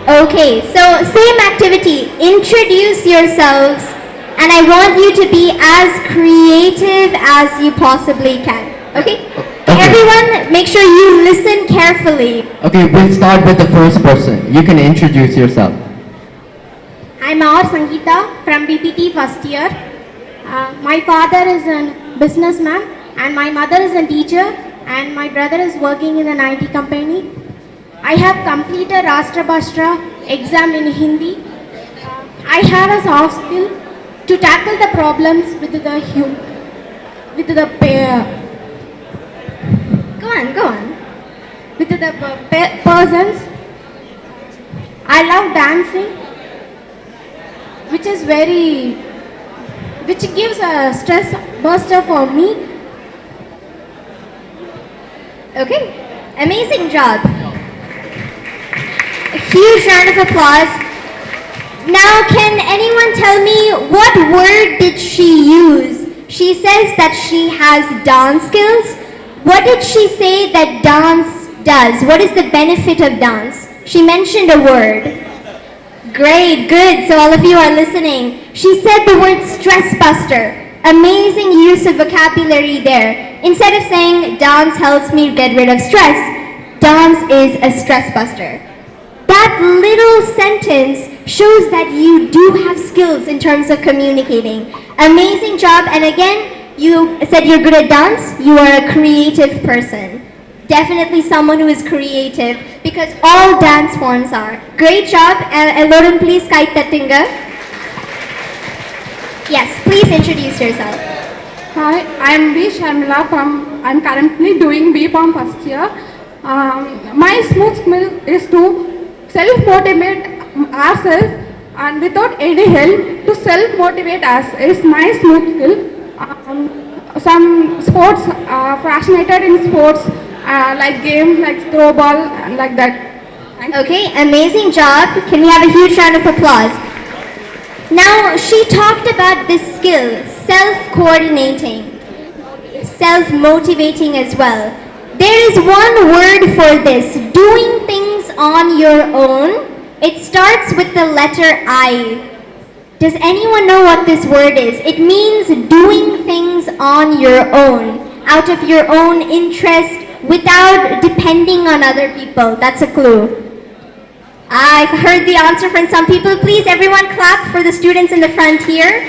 Okay, so same activity. Introduce yourselves, and I want you to be as creative as you possibly can. Okay? Okay. Everyone, make sure you listen carefully. Okay, we'll start with the first person. You can introduce yourself. I'm R. Sangeeta from BPT first year. My father is a businessman and my mother is a teacher and my brother is working in an IT company. I have completed Rashtrabhashtra exam in Hindi. I have a soft skill to tackle the problems with the Go on. with the persons. I love dancing, which gives a stress buster for me. Okay, amazing job. A huge round of applause. Now, can anyone tell me what word did she use? She says that she has dance skills. What did she say that dance does? What is the benefit of dance? She mentioned a word. Great, good. So all of you are listening. She said the word stress buster. Amazing use of vocabulary there. Instead of saying dance helps me get rid of stress, dance is a stress buster. That little sentence shows that you do have skills in terms of communicating. Amazing job. And again, you said you're good at dance. You are a creative person. Definitely someone who is creative because all dance forms are. Great job. Lauren, please kite that finger. Yes, please introduce yourself. Hi, I'm B. Sharmila I'm currently doing B.Pharm first year. My smooth skill is to self-motivate ourselves and without any help to self-motivate us is my smooth skill. Some sports, fascinated in sports like games like throw ball and like that. Okay, amazing job. Can we have a huge round of applause? Now, she talked about this skill, self-coordinating, self-motivating as well. There is one word for this, doing things on your own. It starts with the letter I. Does anyone know what this word is? It means doing things on your own, out of your own interest, without depending on other people. That's a clue. I heard the answer from some people. Please, everyone clap for the students in the front here.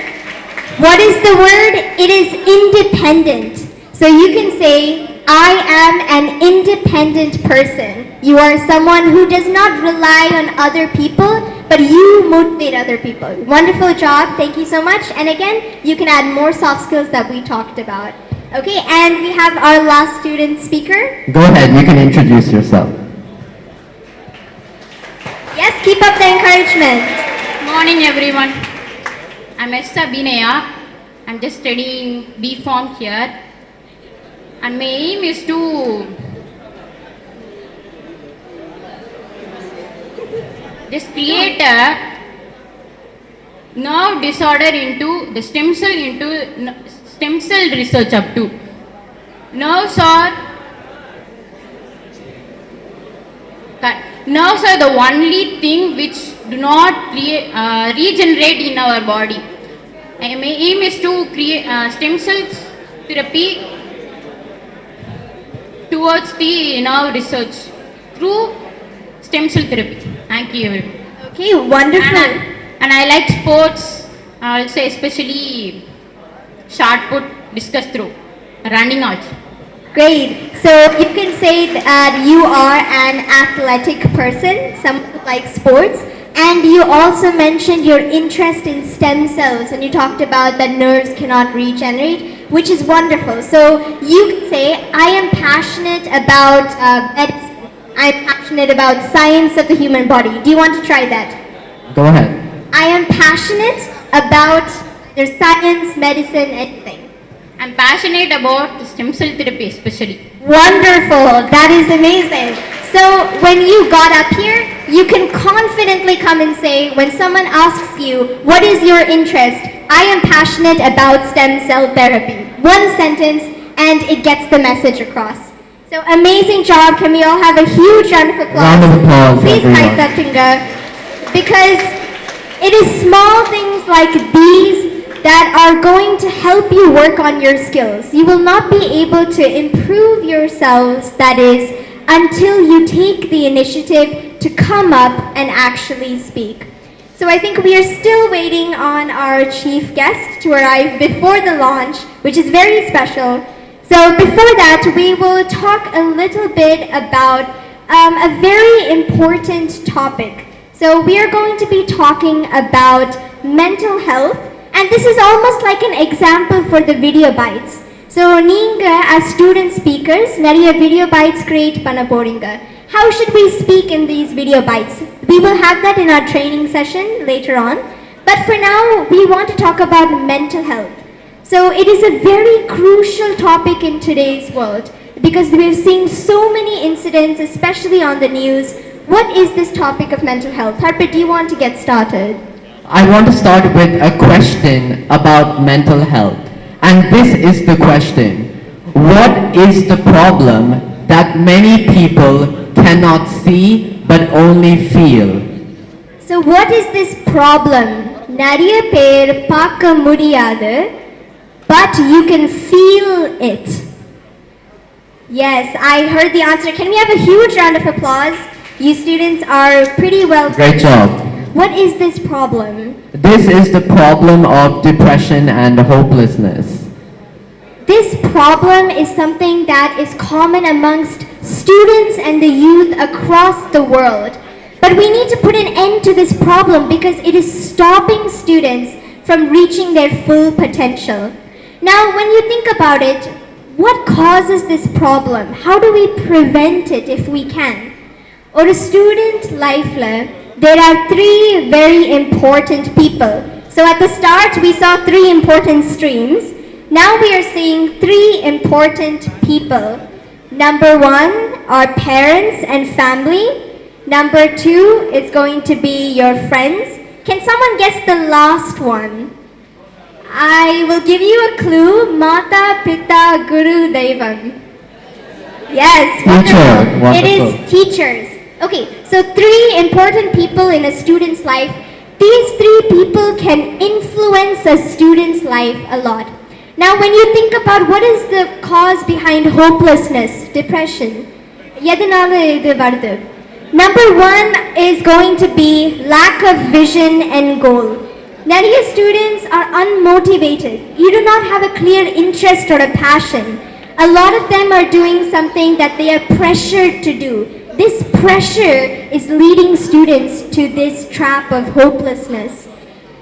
What is the word? It is independent. So you can say, I am an independent person. You are someone who does not rely on other people, but you motivate other people. Wonderful job. Thank you so much. And again, you can add more soft skills that we talked about. Okay, and we have our last student speaker. Go ahead, you can introduce yourself. Yes, keep up the encouragement. Morning everyone. I'm Esther Binaya. I'm just studying B.Pharm here. And my aim is to just create a nerve disorder into the stem cell research up to. Nerves are the only thing which do not regenerate in our body. And my aim is to create stem cell therapy towards the nerve research through stem cell therapy. Thank you everyone. Okay, wonderful. And I like sports, I'll say especially shot put, discus throw, running also. Great. So you can say that you are an athletic person, someone who likes sports, and you also mentioned your interest in stem cells, and you talked about that nerves cannot regenerate, which is wonderful. So you can say, I am passionate about medicine. I'm passionate about science of the human body. Do you want to try that? Go ahead. I am passionate about there's science, medicine, anything. I'm passionate about the stem cell therapy especially. Wonderful. That is amazing. So when you got up here, you can confidently come and say, when someone asks you, what is your interest? I am passionate about stem cell therapy. One sentence and it gets the message across. So amazing job. Can we all have a huge round of applause? Round of applause, Please everyone. type that finger. because it is small things like these that are going to help you work on your skills. You will not be able to improve yourselves, that is, until you take the initiative to come up and actually speak. So I think we are still waiting on our chief guest to arrive before the launch, which is very special. So before that, we will talk a little bit about a very important topic. So we are going to be talking about mental health, and this is almost like an example for the video bites. So Neenga as student speakers, nariya video bites create panna poringa. How should we speak in these video bites? We will have that in our training session later on. But for now, we want to talk about mental health. So it is a very crucial topic in today's world because we're seeing so many incidents, especially on the news. What is this topic of mental health? Harpreet, do you want to get started? I want to start with a question about mental health. And this is the question. What is the problem that many people cannot see but only feel? So what is this problem? Nariya per paaka mudiyadu, but you can feel it. Yes, I heard the answer. Can we have a huge round of applause? You students are pretty well. Great job. What is this problem? This is the problem of depression and hopelessness. This problem is something that is common amongst students and the youth across the world. But we need to put an end to this problem because it is stopping students from reaching their full potential. Now, when you think about it, what causes this problem? How do we prevent it if we can? Or a student life, there are three very important people. So at the start, we saw three important streams. Now we are seeing three important people. Number one are parents and family. Number two is going to be your friends. Can someone guess the last one? I will give you a clue. Mata, Pita, Guru, Devam. Yes, wonderful. It is teachers. Okay, so three important people in a student's life. These three people can influence a student's life a lot. Now, when you think about what is the cause behind hopelessness, depression, number one is going to be lack of vision and goal. Many students are unmotivated. You do not have a clear interest or a passion. A lot of them are doing something that they are pressured to do. This pressure is leading students to this trap of hopelessness.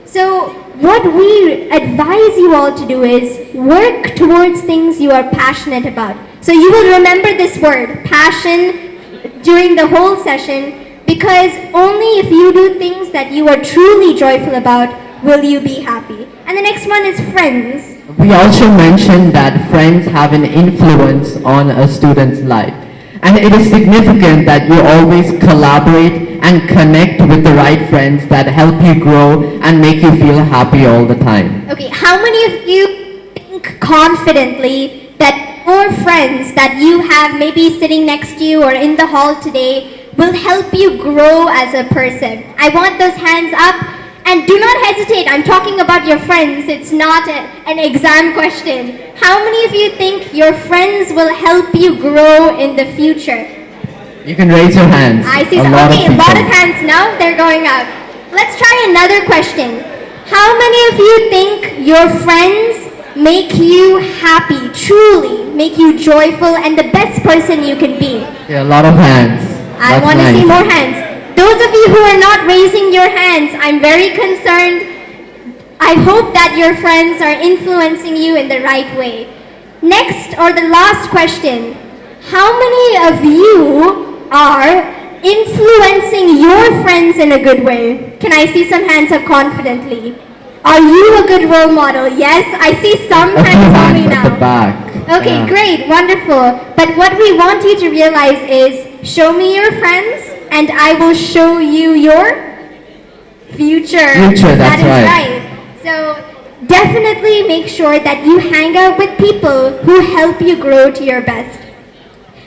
So what we advise you all to do is work towards things you are passionate about. So you will remember this word, passion, during the whole session, because only if you do things that you are truly joyful about will you be happy. And the next one is friends. We also mentioned that friends have an influence on a student's life. And it is significant that you always collaborate and connect with the right friends that help you grow and make you feel happy all the time. Okay, how many of you think confidently that your friends that you have maybe sitting next to you or in the hall today will help you grow as a person? I want those hands up. And do not hesitate, I'm talking about your friends, it's not an exam question. How many of you think your friends will help you grow in the future? You can raise your hands. I see some. Okay, a lot of hands now, they're going up. Let's try another question. How many of you think your friends make you happy, truly make you joyful and the best person you can be? Yeah, a lot of hands. I want to see more hands. Those of you who are not raising your hands, I'm very concerned. I hope that your friends are influencing you in the right way. Next, or the last question, how many of you are influencing your friends in a good way? Can I see some hands up confidently? Are you a good role model? Yes, I see some hands only now. At the back. Okay, great, wonderful. But what we want you to realize is, show me your friends, and I will show you your future. That's right. So definitely make sure that you hang out with people who help you grow to your best.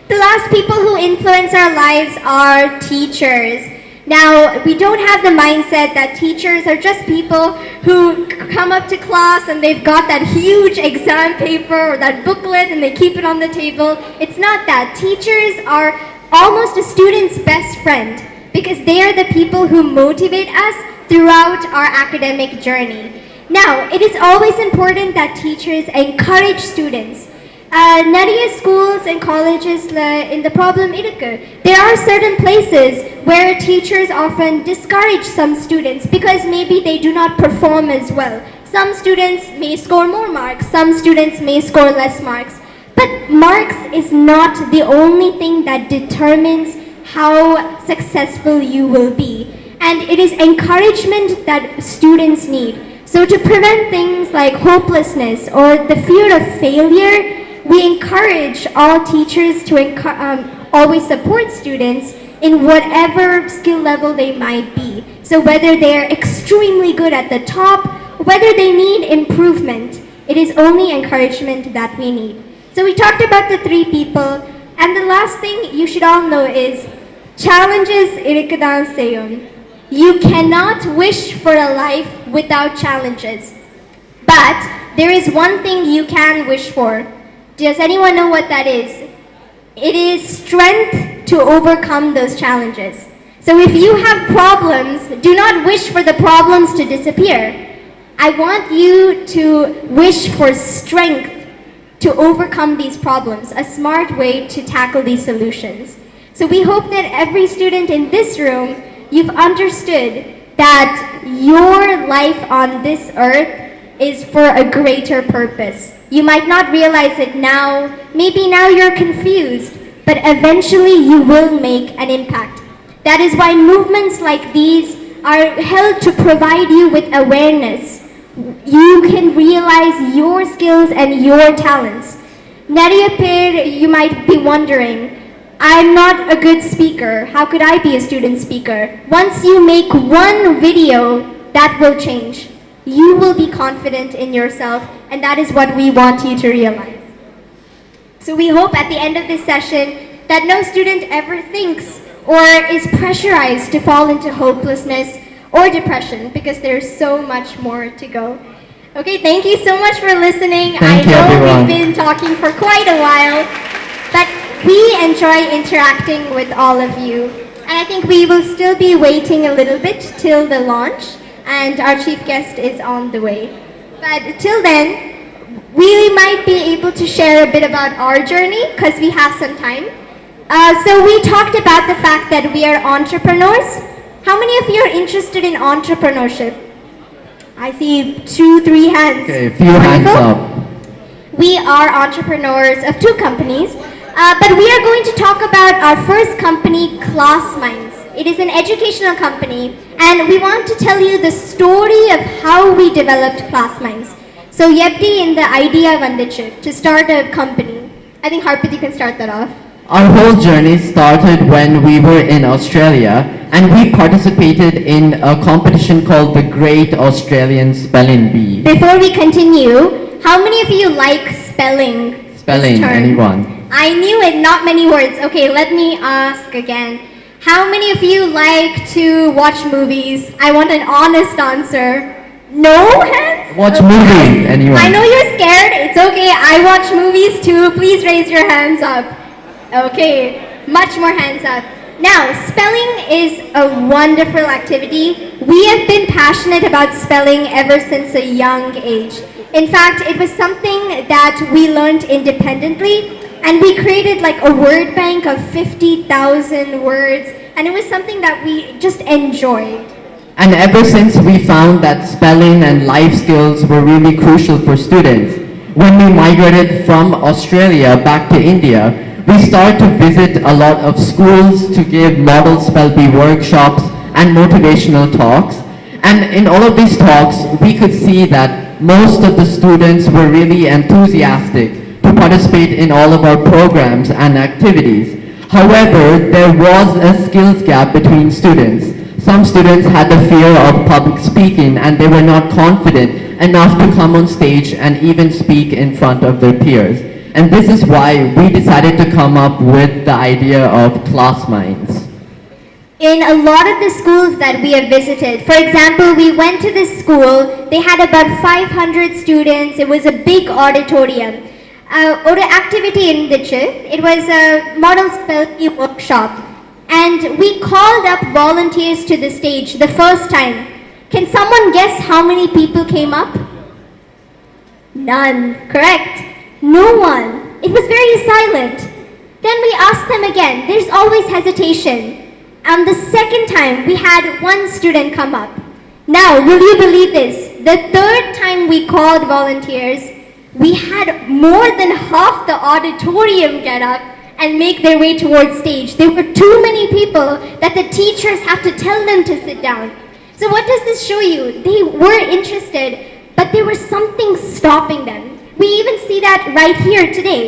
The last people who influence our lives are teachers. Now, we don't have the mindset that teachers are just people who come up to class and they've got that huge exam paper or that booklet and they keep it on the table. It's not that. Teachers are almost a student's best friend because they are the people who motivate us throughout our academic journey. Now, it is always important that teachers encourage students. நிறைய schools and colleges in the problem இருக்கு. There are certain places where teachers often discourage some students because maybe they do not perform as well. Some students may score more marks, some students may score less marks. But marks is not the only thing that determines how successful you will be. And it is encouragement that students need. So to prevent things like hopelessness or the fear of failure, we encourage all teachers to always support students in whatever skill level they might be. So whether they're extremely good at the top, whether they need improvement, it is only encouragement that we need. So we talked about the three people, and the last thing you should all know is challenges irukkudan seiyum. You cannot wish for a life without challenges. But there is one thing you can wish for. Does anyone know what that is? It is strength to overcome those challenges. So if you have problems, do not wish for the problems to disappear. I want you to wish for strength to overcome these problems, a smart way to tackle these solutions. So we hope that every student in this room, you've understood that your life on this earth is for a greater purpose. You might not realize it now, maybe now you're confused, but eventually you will make an impact. That is why movements like these are held to provide you with awareness. You can realize your skills and your talents. Nariya per, you might be wondering, I'm not a good speaker. How could I be a student speaker? Once you make one video, that will change. You will be confident in yourself, and that is what we want you to realize. So we hope at the end of this session that no student ever thinks or is pressurized to fall into hopelessness or depression, because there's so much more to go. Okay, thank you so much for listening. Thank you, I know everyone. we've been talking for quite a while, but we enjoy interacting with all of you. And I think we will still be waiting a little bit till the launch, and our chief guest is on the way. But till then, we might be able to share a bit about our journey because we have some time. So we talked about the fact that we are entrepreneurs. How many of you are interested in entrepreneurship? I see 2-3 hands. Okay, a few hands Wonderful. up. We are entrepreneurs of 2 companies, but we are going to talk about our first company, Class Minds. It is an educational company, and we want to tell you the story of how we developed Class Minds. So Yepti in the idea vandichu to start a company. I think Harpit, you can start that off. Our whole journey started when we were in Australia, and we participated in a competition called the Great Australian Spelling Bee. Before we continue, how many of you like spelling? this Spelling, term? anyone? I knew it, not many words. Okay, let me ask again. How many of you like to watch movies? I want an honest answer. No hands? Watch Okay. movies, anyone? I know you're scared. It's okay. I watch movies too. Please raise your hands up. Okay, much more hands up. Now, spelling is a wonderful activity. We have been passionate about spelling ever since a young age. In fact, it was something that we learned independently, and we created like a word bank of 50,000 words, and it was something that we just enjoyed. And ever since we found that spelling and life skills were really crucial for students, when we migrated from Australia back to India, we started to visit a lot of schools to give model spell bee workshops and motivational talks. And in all of these talks, we could see that most of the students were really enthusiastic to participate in all of our programs and activities. However, there was a skills gap between students. Some students had the fear of public speaking, and they were not confident enough to come on stage and even speak in front of their peers. And this is why we decided to come up with the idea of Class Minds. in a lot of the schools that we have visited. For example, we went to this school, they had about 500 students, it was a big auditorium. ഒരു activity இருந்துச்சு. It was a model spelling workshop. And we called up volunteers to the stage the first time. Can someone guess how many people came up? None. Correct. No one. It was very silent. Then we asked them again. There's always hesitation. And the second time, we had one student come up. Now, will you believe this? The third time we called volunteers, we had more than half the auditorium get up and make their way towards stage. There were too many people that the teachers have to tell them to sit down. So what does this show you? They were interested, but there was something stopping them. We even see that right here today,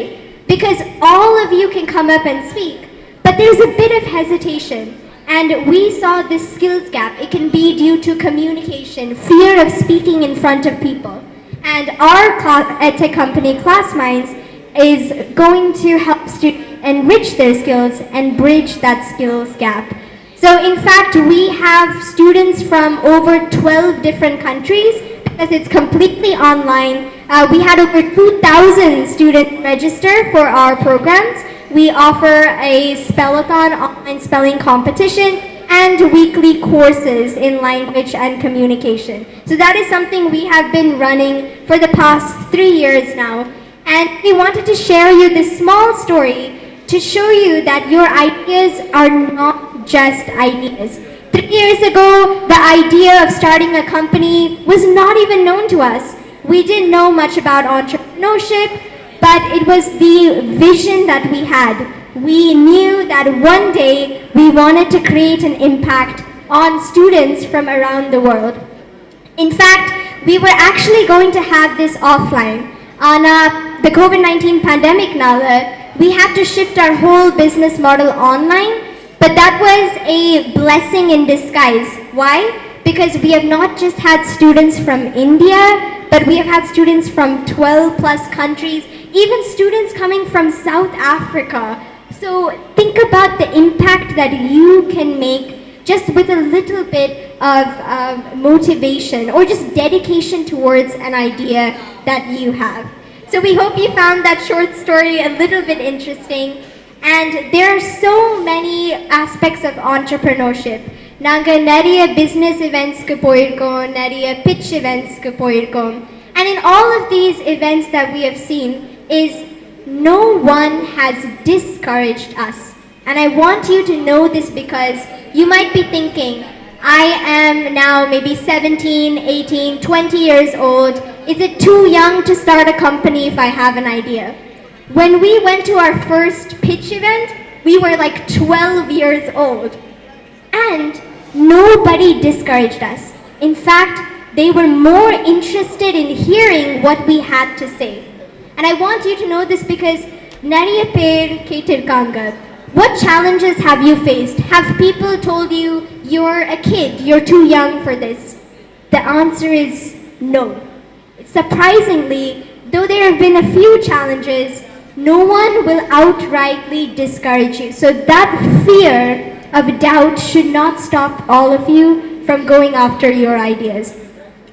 because all of you can come up and speak, but there's a bit of hesitation. And we saw this skills gap. It can be due to communication, fear of speaking in front of people. And our EdTech company, ClassMinds, is going to help students enrich their skills and bridge that skills gap. So in fact, we have students from over 12 different countries because it's completely online. We had over 2,000 students register for our programs. We offer a spellathon online spelling competition and weekly courses in language and communication. So that is something we have been running for the past 3 years now. And we wanted to share you this small story to show you that your ideas are not just ideas. 3 years ago, the idea of starting a company was not even known to us. We didn't know much about entrepreneurship, but it was the vision that we had. We knew that one day we wanted to create an impact on students from around the world. In fact, we were actually going to have this offline. On the COVID-19 pandemic now, we had to shift our whole business model online, but that was a blessing in disguise. Why? Because we have not just had students from India, but we have had students from 12 plus countries, even students coming from South Africa. So think about the impact that you can make just with a little bit of motivation or just dedication towards an idea that you have. So we hope you found that short story a little bit interesting. And there are so many aspects of entrepreneurship. Naanga nariya business events ku poirkom, nariya pitch events ku poirkom. And in all of these events that we have seen is no one has discouraged us. And I want you to know this because you might be thinking, I am now maybe 17, 18, 20 years old. Is it too young to start a company if I have an idea? When we went to our first pitch event, we were like 12 years old. And nobody discouraged us. In fact, they were more interested in hearing what we had to say. And I want you to know this because nariya per ketirkanga. What challenges have you faced? Have people told you you're a kid, you're too young for this? The answer is no. Surprisingly, though there have been a few challenges, no one will outrightly discourage you. So that fear of doubt should not stop all of you from going after your ideas.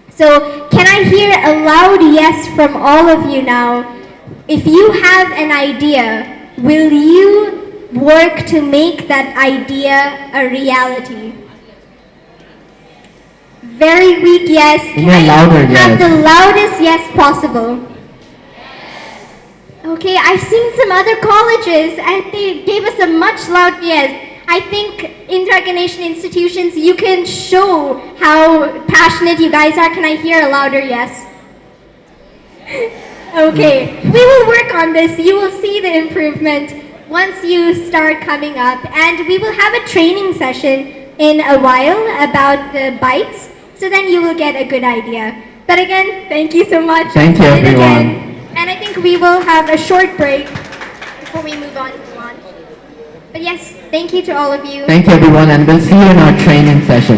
So can I hear a loud yes from all of you now? If you have an idea, will you work to make that idea a reality? Very weak yes. Yeah, louder yes. Have the loudest yes possible. Okay, I've seen some other colleges and they gave us a much louder yes. I think Indira Ganesan institutions, you can show how passionate you guys are. Can I hear a louder yes? Okay, we will work on this. You will see the improvement once you start coming up. And we will have a training session in a while about the bites. So then you will get a good idea. But again, thank you so much. Thank you, And again, everyone. and I think we will have a short break before we move on to lunch. But yes, thank you to all of you. Thank you, everyone, and we'll see you in our training session.